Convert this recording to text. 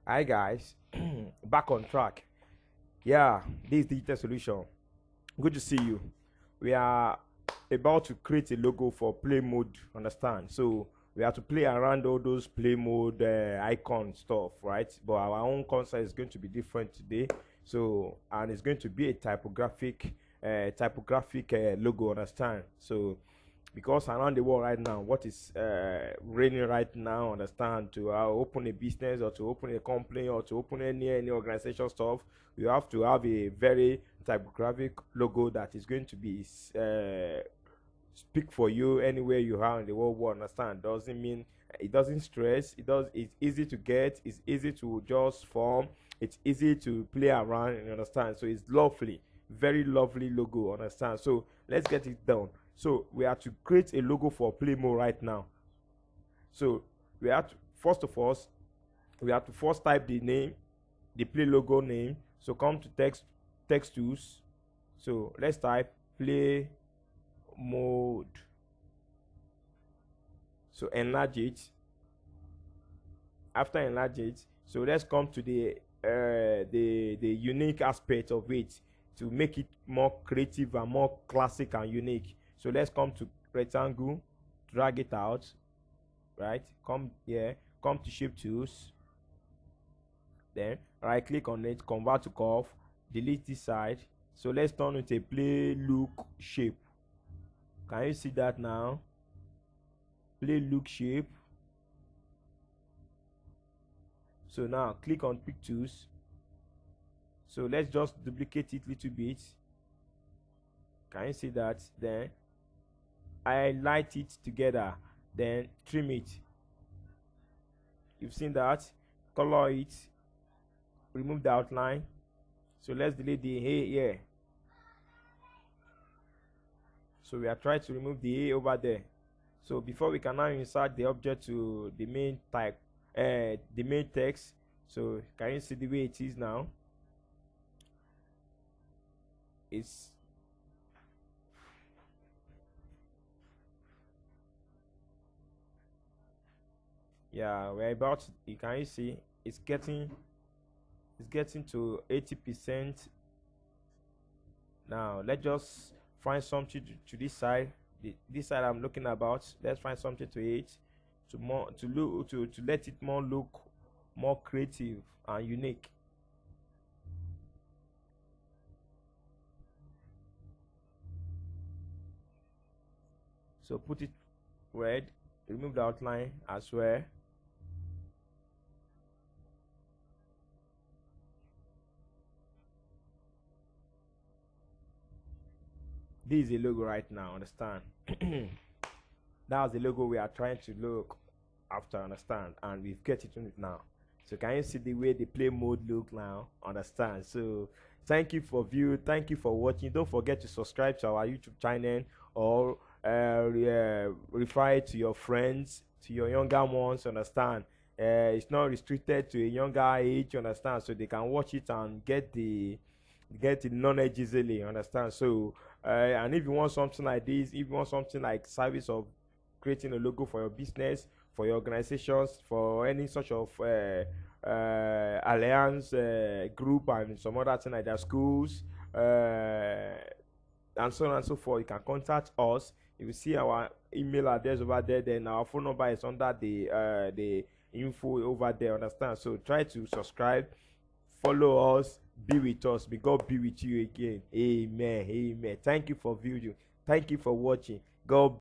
Hi guys, back on track. Yeah, this is Digitech Solution. Good to see you. We are about to create a logo for play mode. Understand? So we have to play around all those play mode icon stuff, right? But our own concept is going to be different today. So and it's going to be a typographic logo. Understand? So because around the world right now, what is reigning right now, understand, to open a business or to open a company or to open any organization stuff, you have to have a very typographic logo that is going to be speak for you anywhere you are in the world. Understand? Doesn't mean it doesn't stress. It's easy to get. It's easy to just form. It's easy to play around. You understand? So it's lovely, very lovely logo. Understand? So let's get it done. So we have to create a logo for Playmo right now. So we have to we have to first type the name, the play logo name. So come to text tools. So let's type play mode. So enlarge it. After enlarge it, so let's come to the unique aspect of it to make it more creative and more classic and unique. So let's come to rectangle, drag it out, right? Come here, come to shape tools, then right click on it, convert to curve, delete this side. So let's turn it a play look shape. Can you see that now? Play look shape. So now click on pick tools. So let's just duplicate it a little bit. Can you see that? Then highlight it together, then trim it. You've seen that. Color it, remove the outline. So let's delete the A here. So we are trying to remove the A over there. So before we can now insert the object to the main type, the main text. So can you see the way it is now? It's yeah, we're about to, can you see it's getting to 80%. Now let's just find something to this side, this side I'm looking about. Let's find something to it to let it more look more creative and unique. So put it red, remove the outline as well. This is a logo right now, understand? That's the logo we are trying to look after, understand? And we've get it on it now. So can you see the way the play mode look now? Understand? So thank you for view, thank you for watching. Don't forget to subscribe to our YouTube channel or refer it to your friends, to your younger ones, understand? It's not restricted to a younger age, understand? So they can watch it and get the knowledge easily, understand? So and if you want something like this, if you want something like service of creating a logo for your business, for your organizations, for any sort of alliance group and some other thing like that, schools and so on and so forth, you can contact us. You will see our email address over there, then our phone number is under the info over there, understand? So try to subscribe, follow us, be with us. May God be with you again. Amen. Amen. Thank you for viewing. Thank you for watching. God